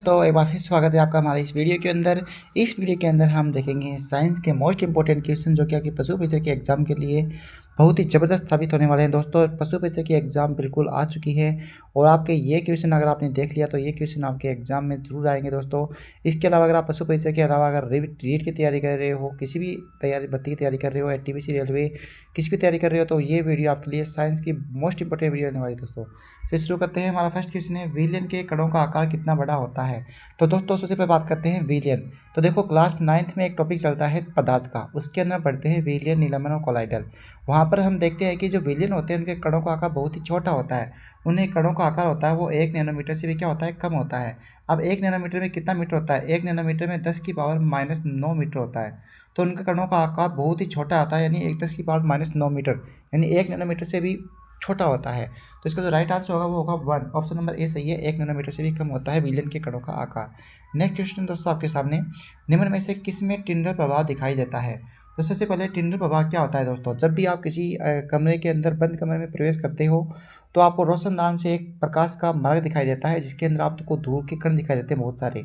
तो एक बार फिर स्वागत है आपका हमारे इस वीडियो के अंदर। इस वीडियो के अंदर हम देखेंगे साइंस के मोस्ट इंपॉर्टेंट क्वेश्चन जो कि आपके पशु परीक्षा के एग्जाम के लिए बहुत ही ज़बरदस्त साबित होने वाले हैं। दोस्तों, पशु परीक्षा की एग्ज़ाम बिल्कुल आ चुकी है और आपके ये क्वेश्चन अगर आपने देख लिया तो ये क्वेश्चन आपके एग्जाम में ज़रूर आएंगे दोस्तों। इसके अलावा अगर आप पशु परीक्षा के अलावा अगर रीट की तैयारी कर रहे हो, किसी भी तैयारी भर्ती की तैयारी कर रहे हो, एनटीपीसी रेलवे किसी भी तैयारी कर रहे हो, तो ये वीडियो आपके लिए साइंस की मोस्ट इंपॉर्टेंट वीडियो होने वाली है दोस्तों। तो शुरू करते हैं। हमारा फर्स्ट क्वेश्चन है, विलियन के कणों का आकार कितना बड़ा होता है। तो दोस्तों सबसे पहले बात करते हैं विलियन। तो देखो, क्लास 9th में एक टॉपिक चलता है पदार्थ का, उसके अंदर पढ़ते हैं विलियन, निलंबन और कोलाइडल। वहाँ पर हम देखते हैं कि जो विलियन होते हैं उनके कणों का आकार बहुत ही छोटा होता है। उन्हें कणों का आकार होता है वो 1 नैनोमीटर से भी क्या होता है, कम होता है। अब 1 नैनोमीटर में कितना मीटर होता है, 1 नैनोमीटर में 10⁻⁻9 मीटर होता है। तो उनके कणों का आकार बहुत ही छोटा आता है, यानी 10⁻⁻9 मीटर, यानी 1 नैनोमीटर से भी छोटा होता है। तो इसका जो राइट आंसर होगा वो होगा 1, ऑप्शन नंबर ए सही है। 1 नैनोमीटर से भी कम होता है विलियन के कणों का आकार। नेक्स्ट क्वेश्चन दोस्तों आपके सामने, निम्न में से किस में टिंडल प्रभाव दिखाई देता है। तो सबसे पहले टिंडल प्रभाव क्या होता है दोस्तों, जब भी आप किसी कमरे के अंदर, बंद कमरे में प्रवेश करते हो तो आपको रोशनदान से एक प्रकाश का मार्ग दिखाई देता है जिसके अंदर आपको धूल के कण दिखाई देते हैं बहुत सारे,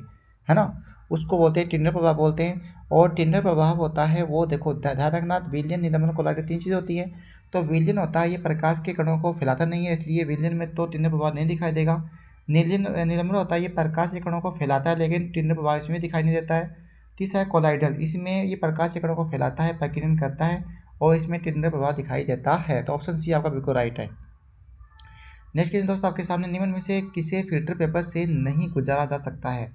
है ना। उसको बोलते हैं टिंडल प्रभाव बोलते हैं। और टिंडल प्रभाव होता है वो, देखो ध्यान रखना, विलियन, निलंबन, कोलाइडल 3 चीज़ें होती हैं। तो विलियन होता है ये प्रकाश के कणों को फैलाता नहीं है, इसलिए विलियन में तो टिंडल प्रभाव नहीं दिखाई देगा। निलंबन होता है ये प्रकाश के कणों को फैलाता है लेकिन टिंडल प्रभाव इसमें दिखाई नहीं देता है। तीसरा है कोलाइडल, इसमें ये प्रकाश के कणों को फैलाता है, प्रकीर्णन करता है और इसमें टिंडल प्रभाव दिखाई देता है। तो ऑप्शन सी आपका बिल्कुल राइट है। नेक्स्ट क्वेश्चन दोस्तों आपके सामने, निम्न में से किसे फिल्टर पेपर से नहीं गुजारा जा सकता है।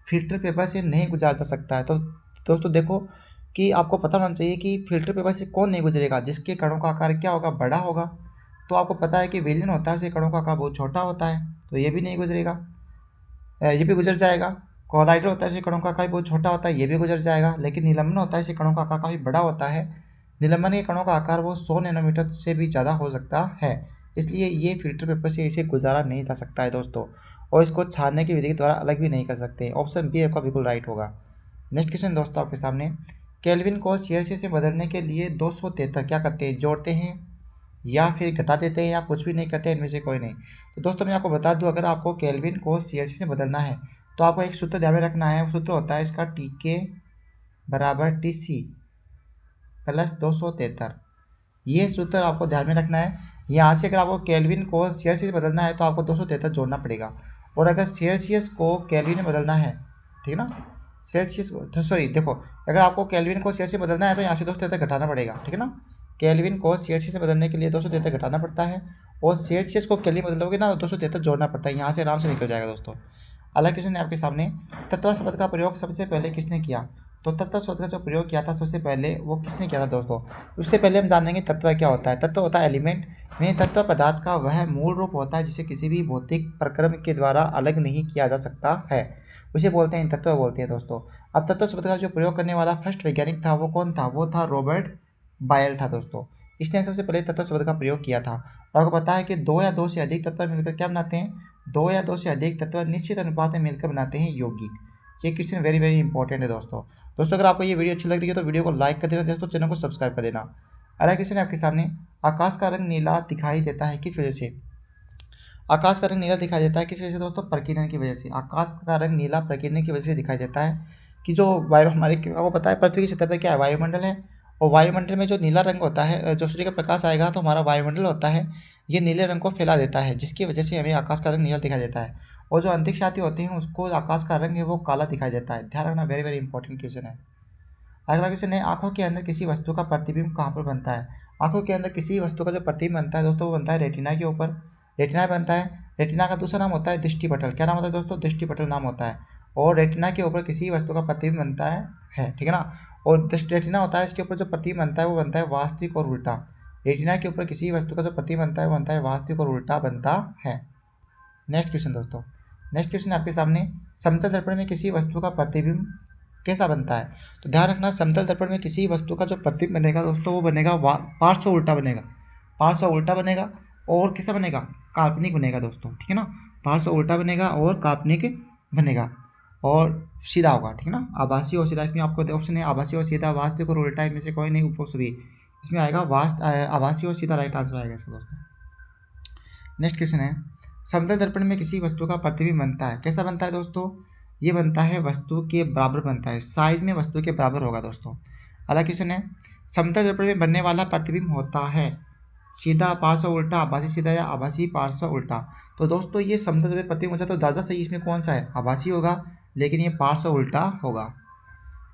फिल्टर पेपर से नहीं गुजारा जा सकता है। तो दोस्तों देखो कि आपको पता होना चाहिए कि फिल्टर पेपर से कौन नहीं गुजरेगा, जिसके कणों का आकार क्या होगा, बड़ा होगा। तो आपको पता है कि विलियन होता है उसके कणों का आकार बहुत छोटा होता है, तो ये भी नहीं गुजरेगा, ये भी गुजर जाएगा। कोलाइडर होता है इसके कणों का आकार बहुत छोटा होता है, ये भी गुजर जाएगा। लेकिन निलंबन होता है इसके कणों का आकार काफ़ी बड़ा होता है। निलंबन के कणों का आकार वो 100 नैनोमीटर से भी ज़्यादा हो सकता है, इसलिए ये फिल्टर पेपर से इसे गुजारा नहीं जा सकता है दोस्तों। और इसको छानने की विधि के द्वारा अलग भी नहीं कर सकते। ऑप्शन बी आपका बिल्कुल राइट होगा। नेक्स्ट क्वेश्चन दोस्तों आपके सामने, केल्विन को सेल्सियस में बदलने के लिए 273 क्या करते हैं, जोड़ते हैं या फिर घटा देते हैं या कुछ भी नहीं करते हैं, इनमें से कोई नहीं। तो दोस्तों मैं आपको बता दूं, अगर आपको केल्विन को सेल्सियस में बदलना है तो आपको एक सूत्र ध्यान में रखना है। वो सूत्र होता है इसका TK बराबर TC प्लस 273। ये सूत्र आपको ध्यान में रखना है। यहाँ से अगर आपको केल्विन को सेल्सियस में बदलना है तो आपको 273 जोड़ना पड़ेगा। और अगर सेल्सियस को केल्विन में बदलना है, ठीक है ना, सेल्सियस तो सॉरी देखो, अगर आपको केल्विन को सेल्सियस में बदलना है तो यहाँ से 273 घटाना पड़ेगा, ठीक है ना। केल्विन को सेल्सियस में बदलने के लिए 273 घटाना पड़ता है और सेल्सियस को केल्विन में बदलोगे ना तो 273 जोड़ना पड़ता है। यहाँ से आराम से निकल जाएगा दोस्तों। अगला क्वेश्चन है आपके सामने, तत्व शब्द का प्रयोग सबसे पहले किसने किया। तो तत्व शब्द का जो प्रयोग किया था सबसे पहले वो किसने किया था दोस्तों। उससे पहले हम जानेंगे तत्व क्या होता है। तत्व होता है एलिमेंट में, तत्व पदार्थ का वह मूल रूप होता है जिसे किसी भी भौतिक प्रक्रम के द्वारा अलग नहीं किया जा सकता है, उसे बोलते हैं तत्व बोलते हैं दोस्तों। अब तत्व शब्द का जो प्रयोग करने वाला फर्स्ट वैज्ञानिक था वो कौन था, वो था रॉबर्ट बायल था दोस्तों। इसने सबसे पहले तत्व शब्द का प्रयोग किया था। और आपको पता है कि 2 या 2 से अधिक तत्व मिलकर क्या बनाते हैं, 2 या 2 से अधिक तत्व निश्चित अनुपात में मिलकर बनाते हैं यौगिक। ये क्वेश्चन वेरी वेरी इंपॉर्टेंट है दोस्तों। अगर आपको ये वीडियो अच्छी लग रही है तो वीडियो को लाइक कर देना दोस्तों, चैनल को सब्सक्राइब कर देना। अगला क्वेश्चन है आपके सामने, आकाश का रंग नीला दिखाई देता है किस वजह से। आकाश का रंग नीला दिखाई देता है किस वजह से दोस्तों, प्रकीर्णन की वजह से। आकाश का रंग नीला प्रकीर्णन की वजह से दिखाई देता है कि जो वायु हमारे, आपको पता है पृथ्वी की सतह पर क्या है, वायुमंडल है। और वायुमंडल में जो नीला रंग होता है, जो सूर्य का प्रकाश आएगा तो हमारा वायुमंडल होता है, ये नीले रंग को फैला देता है, जिसकी वजह से हमें आकाश का रंग नीला दिखाई देता है। और जो अंतरिक्ष यात्री होते हैं उसको आकाश का रंग है वो काला दिखाई देता है। ध्यान रखना, वेरी वेरी इंपॉर्टेंट क्वेश्चन है। अगला क्वेश्चन है, आंखों के अंदर किसी वस्तु का प्रतिबिंब कहाँ पर बनता है। आंखों के अंदर किसी वस्तु का जो प्रतिबिंब बनता है दोस्तों वो बनता है रेटिना के ऊपर, रेटिना बनता है। रेटिना का दूसरा नाम होता है दृष्टिपटल। क्या नाम होता है दोस्तों, दृष्टिपटल नाम होता है। और रेटिना के ऊपर किसी वस्तु का प्रतिबिंब बनता है, ठीक है ना। और रेटिना होता है, इसके ऊपर जो प्रतिबिंब बनता है वो बनता है वास्तविक और उल्टा। रेटिना के ऊपर किसी वस्तु का जो प्रतिबिंब बनता है वो बनता है वास्तविक और उल्टा बनता है। नेक्स्ट क्वेश्चन दोस्तों, नेक्स्ट क्वेश्चन आपके सामने, समतल दर्पण में किसी वस्तु का प्रतिबिंब कैसा बनता है। तो ध्यान रखना, समतल दर्पण में किसी वस्तु का जो प्रतिबिंब बनेगा दोस्तों वो बनेगा पार्श्व उल्टा बनेगा, पार्श्व उल्टा बनेगा। और कैसा बनेगा, काल्पनिक बनेगा दोस्तों, ठीक है ना। पार्श्व उल्टा बनेगा और काल्पनिक बनेगा और सीधा होगा, ठीक है ना। आभासी और सीधा, इसमें आपको ऑप्शन है आभासी और सीधा, वास्तविक और उल्टा, इनमें से कोई नहीं उपरोक्त भी। इसमें आएगा आभासी और सीधा राइट आंसर आएगा इसका दोस्तों। नेक्स्ट क्वेश्चन है, समतल दर्पण में किसी वस्तु का प्रतिबिंब बनता है, कैसा बनता है दोस्तों। ये बनता है वस्तु के बराबर बनता है, साइज में वस्तु के बराबर होगा दोस्तों। अगला क्वेश्चन है, समतल दर्पण में बनने वाला प्रतिबिंब होता है सीधा, पार्श्व, उल्टा, आभासी सीधा या आभासी पार्श्व उल्टा। तो दोस्तों ये समतल दर्पण प्रतिबिंब होता है तो ज़्यादा सही इसमें कौन सा है, आभासी होगा, लेकिन ये पार्श्व उल्टा होगा।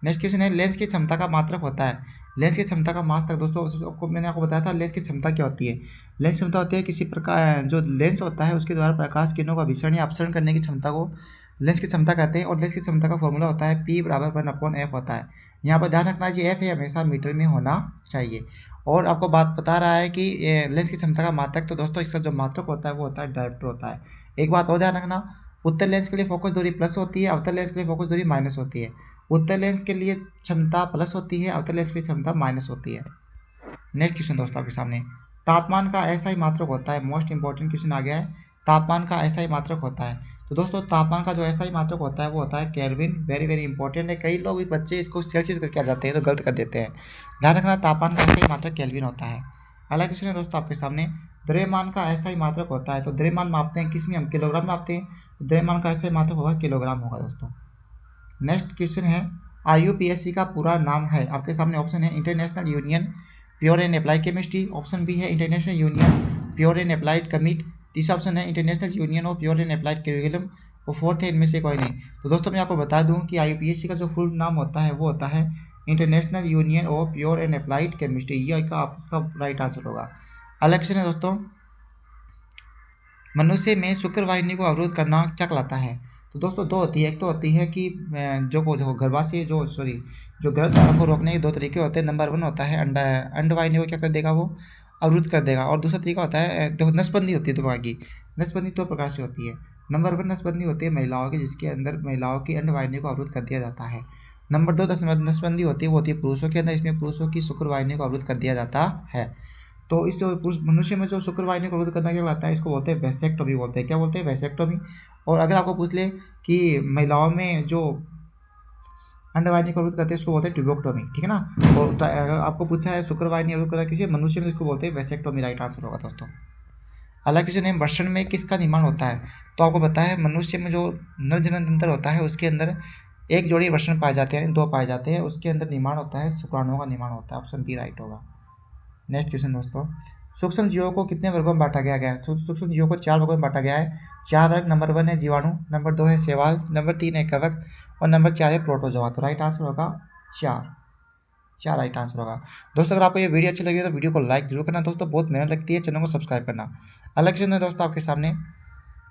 नेक्स्ट क्वेश्चन है, लेंस की क्षमता का मात्रक होता है। लेंस की क्षमता का मात्रक दोस्तों मैंने आपको बताया था लेंस की क्षमता क्या होती है। लेंस क्षमता होती है किसी प्रकार जो लेंस होता है उसके द्वारा प्रकाश किरणों का विसरण या अपसरण करने की क्षमता को लेंस की क्षमता कहते हैं। और लेंस की क्षमता का फॉर्मूला होता है P बराबर 1/f होता है। यहाँ पर ध्यान रखना चाहिए f है हमेशा मीटर में होना चाहिए। और आपको बात बता रहा है कि लेंस की क्षमता का मात्रक, तो दोस्तों इसका जो मात्रक होता है वो होता है डायोप्टर होता है। एक बात और ध्यान रखना, उत्तल लेंस के लिए फोकस दूरी प्लस होती है, अवतल लेंस के लिए फोकस दूरी माइनस होती है। उत्तल लेंस के लिए क्षमता प्लस होती है, अवतल लेंस के लिए क्षमता माइनस होती है। नेक्स्ट क्वेश्चन दोस्तों आपके सामने, तापमान का ऐसा ही मात्रक होता है। मोस्ट इंपॉर्टेंट क्वेश्चन आ गया है, तापमान का ऐसा ही मात्रक होता है। तो दोस्तों तापमान का जो ऐसा ही मात्रक होता है वो होता है केल्विन। वेरी वेरी इंपॉर्टेंट है, कई लोग बच्चे इसको सेल्सियस करके आ जाते हैं तो गलत कर देते हैं। ध्यान रखना तापमान का ऐसा ही मात्रक केल्विन होता है। अगला क्वेश्चन है दोस्तों आपके सामने, द्रव्यमान का ऐसा ही मात्रक होता है। तो द्रव्यमान मापते हैं किसमें, हम किलोग्राम में मापते हैं, तो द्रव्यमान का ऐसा ही मात्रक होगा किलोग्राम होगा दोस्तों। नेक्स्ट क्वेश्चन है, IUPAC का पूरा नाम है। आपके सामने ऑप्शन है international union pure and applied chemistry, option B है international union pure and applied commit, तीसरा ऑप्शन है international union of pure and applied curriculum, और फोर्थ है इनमें से कोई नहीं। तो दोस्तों मैं आपको बता दूं कि IUPAC का जो फुल नाम होता है वो होता है international union of pure and applied chemistry. ये इसका राइट आंसर होगा। अगला क्वेश्चन है दोस्तों, मनुष्य में शुक्र वाहिनी को अवरोध करना क्या कहलाता है। तो दोस्तों दो होती है, एक तो होती है कि जो गर्भाशय जो गर्भधारण को रोकने के दो तरीके होते हैं। नंबर 1 होता है अंडवाहिनी को क्या कर देगा, वो अवरुद्ध कर देगा। और दूसरा तरीका होता है देखो नसबंदी होती है दो प्रकार की। नसबंदी दो प्रकार से होती है। नंबर 1 नसबंदी होती है महिलाओं की, जिसके अंदर महिलाओं की अंडवाहिनी को अवरुद्ध कर दिया जाता है। नंबर 2 नसबंदी होती है, वो होती है पुरुषों के अंदर, इसमें पुरुषों की शुक्र वाहिनी को अवरुद्ध कर दिया जाता है। तो इस पुरुष मनुष्य में जो शुक्र वाहिनी को अवरुद्ध करना क्या कहलाता है, इसको बोलते हैं वैसेक्टोमी बोलते हैं। क्या बोलते हैं, वैसेक्टोमी। और अगर आपको पूछ ले कि महिलाओं में जो अंडवाहिनी को अवरुद्ध करते हैं उसको बोलते हैं ट्यूबोक्टोमी, ठीक है ना। और अगर आपको पूछा है शुक्र वाहिनी अवरुद्ध करना किसी मनुष्य में, इसको बोलते हैं वैसेक्टोमी, राइट आंसर होगा दोस्तों। अगला क्वेश्चन है, वृषण में किसका निर्माण होता है। तो आपको पता है मनुष्य में जो नर जनन तंत्र होता है उसके अंदर एक जोड़ी वृषण पाए जाते हैं, 2 पाए जाते हैं, उसके अंदर निर्माण होता है शुक्राणुओं का निर्माण होता है। ऑप्शन बी राइट होगा। नेक्स्ट क्वेश्चन दोस्तों, सूक्ष्म जीवों को कितने वर्गों में बांटा गया है। सूक्ष्म जीवों को 4 वर्गों में बांटा गया है। 4 वर्ग, नंबर 1 है जीवाणु, नंबर 2 है शैवाल, नंबर 3 है कवक, और नंबर 4 है प्रोटोजोआ। तो राइट आंसर होगा 4 राइट आंसर होगा। दोस्तों अगर आपको ये वीडियो अच्छी लगी तो वीडियो को लाइक जरूर करना दोस्तों, बहुत मेहनत लगती है, चैनल को सब्सक्राइब करना। अलग क्वेश्चन है दोस्तों आपके सामने,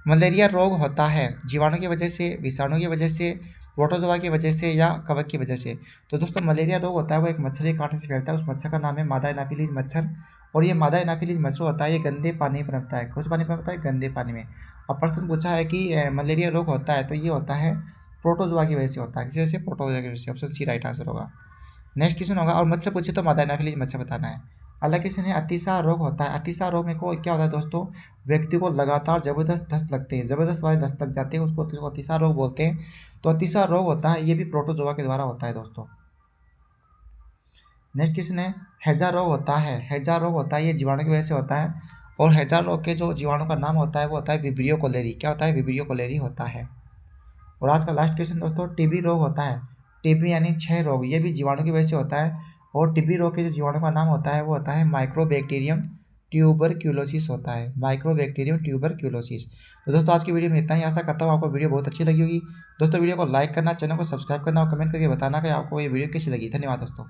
मलेरिया रोग होता है जीवाणु की वजह से, विषाणु की वजह से, प्रोटोजोआ की वजह से या कवक की वजह से। तो दोस्तों मलेरिया रोग होता है वो एक मच्छर के काटने से फैलता है। उस मच्छर का नाम है मादा एनाफिलीज मच्छर। और ये मादा एनाफिलीज मच्छर होता है, ये गंदे पानी में पनपता है। कौन से पानी में पनपता है, गंदे पानी में। और प्रश्न पूछा है कि मलेरिया रोग होता है तो ये होता है प्रोटोजोआ की वजह से होता है। किसी वजह से, प्रोटोजोआ की वजह से। ऑप्शन सी राइट आंसर होगा। नेक्स्ट क्वेश्चन होगा, और मच्छर पूछे तो मादा एनाफिलीज मच्छर बताना है। अगला क्वेश्चन है, अतिसार रोग होता है। अतिसार रोग में को क्या होता है दोस्तों, व्यक्ति को लगातार जबरदस्त दस्त लगते हैं, जबरदस्त वाले दस्त लग जाते हैं, उसको अतिसार रोग बोलते हैं। तो अतिसार रोग होता है, ये भी प्रोटोजोआ के द्वारा होता है दोस्तों। नेक्स्ट क्वेश्चन है, हैजा रोग होता है। हैजा रोग होता है, ये जीवाणु की वजह से होता है। और हैजा रोग के जो जीवाणु का नाम होता है वो होता है विब्रियो कोलेरी। क्या होता है, विब्रियो कोलेरी होता है। और आज का लास्ट क्वेश्चन दोस्तों, टीबी रोग होता है। टीबी यानी क्षय रोग, ये भी जीवाणु की वजह से होता है। और टीबी रोग के जो जीवाणु का नाम होता है वो होता है माइक्रोबैक्टीरियम ट्यूबरक्यूलोसिस होता है, माइक्रोबैक्टीरियम ट्यूबरक्यूलोसिस। तो दोस्तों आज की वीडियो में इतना ही, आशा करता हूँ आपको वीडियो बहुत अच्छी लगी होगी। दोस्तों वीडियो को लाइक करना, चैनल को सब्सक्राइब करना और कमेंट करके बताना कि आपको ये वीडियो कैसी लगी। धन्यवाद दोस्तों।